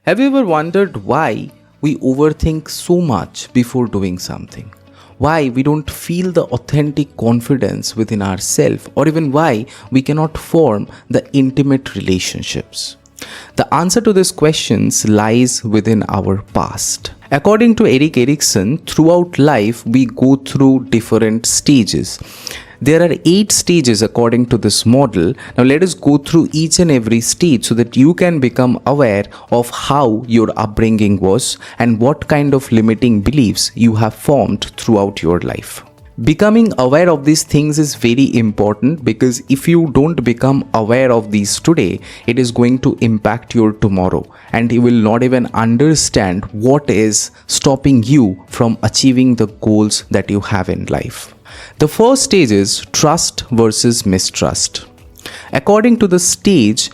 Have you ever wondered why we overthink so much before doing something? Why we don't feel the authentic confidence within ourselves, or even why we cannot form the intimate relationships? The answer to these questions lies within our past. According to Erik Erikson, throughout life we go through different stages. There are 8 stages according to this model. Now let us go through each and every stage so that you can become aware of how your upbringing was and what kind of limiting beliefs you have formed throughout your life. Becoming aware of these things is very important, because if you don't become aware of these today, it is going to impact your tomorrow, and you will not even understand what is stopping you from achieving the goals that you have in life. The first stage is trust versus mistrust. According to the stage,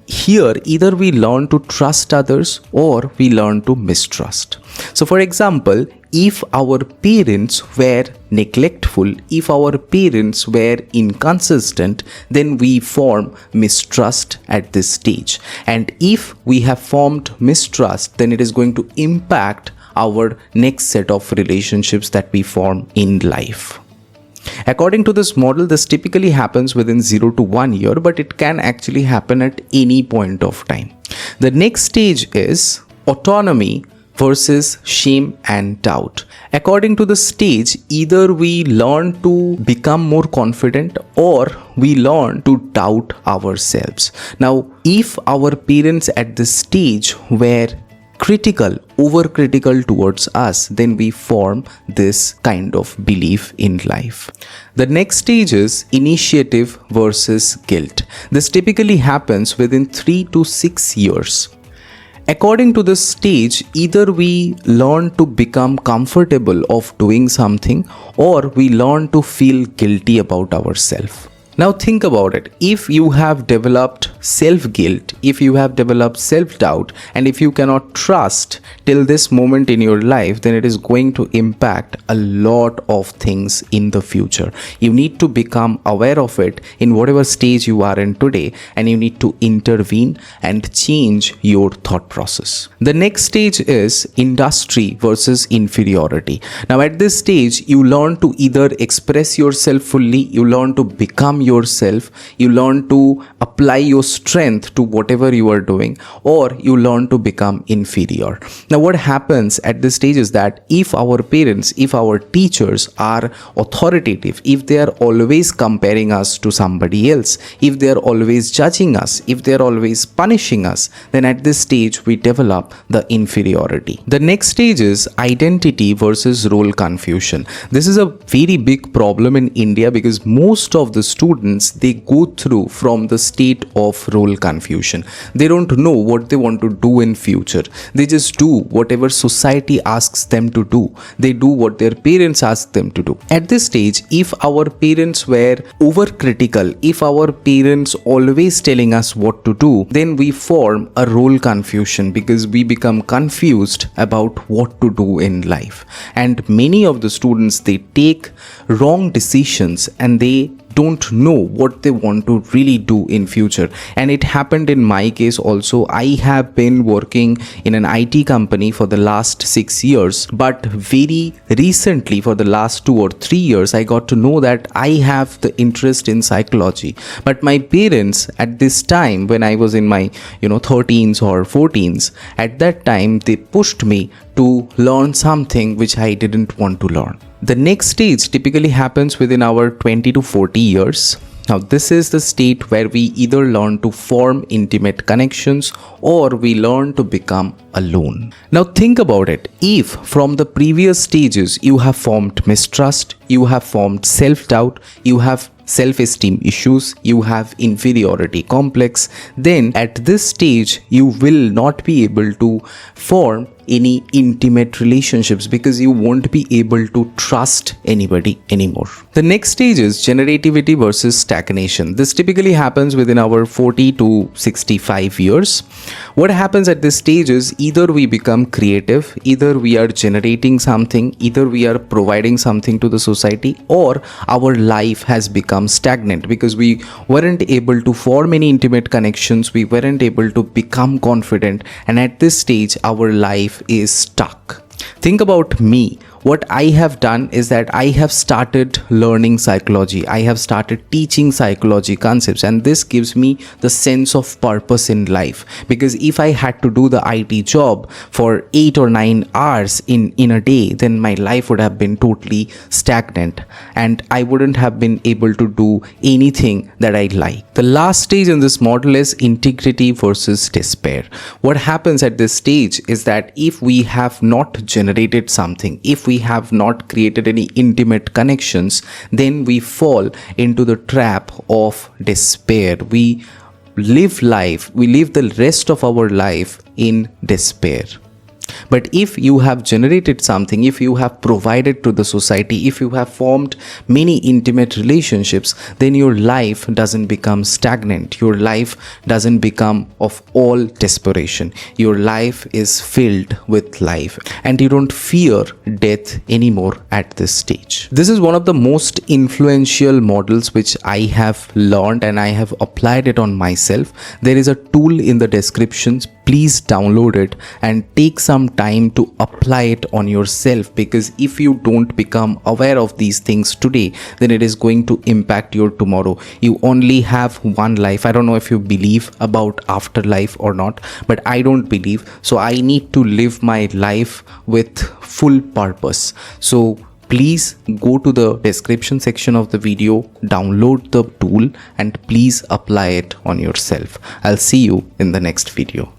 here either we learn to trust others or we learn to mistrust. So for example, if our parents were neglectful, if our parents were inconsistent, then we form mistrust at this stage. And if we have formed mistrust, then it is going to impact our next set of relationships that we form in life. According to this model, this typically happens within 0 to 1 year, but it can actually happen at any point of time. The next stage is autonomy versus shame and doubt. According to the stage, either we learn to become more confident or we learn to doubt ourselves. Now, if our parents at this stage were critical, overcritical towards us, then we form this kind of belief in life. The next stage is initiative versus guilt. This typically happens within 3 to 6 years. According to this stage, either we learn to become comfortable of doing something or we learn to feel guilty about ourselves. Now think about it. If you have developed self-guilt, if you have developed self-doubt, and if you cannot trust till this moment in your life, then it is going to impact a lot of things in the future. You need to become aware of it in whatever stage you are in today, and you need to intervene and change your thought process. The next stage is industry versus inferiority. Now at this stage, you learn to either express yourself fully, you learn to become yourself, you learn to apply your strength to whatever you are doing, or you learn to become inferior. Now what happens at this stage is that if our parents, if our teachers are authoritative, if they are always comparing us to somebody else, if they are always judging us, if they are always punishing us, then at this stage we develop the inferiority. The next stage is identity versus role confusion. This is a very big problem in India, because most of the students, they go through from the state of role confusion. They don't know what they want to do in future. They just do whatever society asks them to do. They do what their parents ask them to do. At this stage, if our parents were overcritical, if our parents always telling us what to do, then we form a role confusion, because we become confused about what to do in life. And many of the students, they take wrong decisions and they don't know what they want to really do in future. And it happened in my case also. I have been working in an IT company for the last 6 years, but very recently, for the last 2 or 3 years, I got to know that I have the interest in psychology. But my parents at this time, when I was in my 13s or 14s, at that time they pushed me to learn something which I didn't want to learn. The next stage typically happens within our 20 to 40 years. Now this is the state where we either learn to form intimate connections or we learn to become alone. Now think about it. If from the previous stages you have formed mistrust, you have formed self-doubt, you have self-esteem issues, you have inferiority complex, then at this stage you will not be able to form any intimate relationships, because you won't be able to trust anybody anymore. The next stage is generativity versus stagnation. This typically happens within our 40 to 65 years. What happens at this stage is either we become creative, either we are generating something, either we are providing something to the society, or our life has become stagnant because we weren't able to form any intimate connections, we weren't able to become confident, and at this stage our life is stuck. Think about me. What I have done is that I have started learning psychology. I have started teaching psychology concepts, and this gives me the sense of purpose in life. Because if I had to do the IT job for 8 or 9 hours in a day, then my life would have been totally stagnant and I wouldn't have been able to do anything that I like. The last stage in this model is integrity versus despair. What happens at this stage is that if we have not generated something, if we have not created any intimate connections, then we fall into the trap of despair. We live the rest of our life in despair. But if you have generated something, if you have provided to the society, if you have formed many intimate relationships, then your life doesn't become stagnant. Your life doesn't become of all desperation. Your life is filled with life and you don't fear death anymore at this stage. This is one of the most influential models which I have learned and I have applied it on myself. There is a tool in the descriptions. Please download it and take some time to apply it on yourself, because if you don't become aware of these things today, then it is going to impact your tomorrow. You only have one life. I don't know if you believe about afterlife or not, but I don't believe. So I need to live my life with full purpose. So please go to the description section of the video, download the tool and please apply it on yourself. I'll see you in the next video.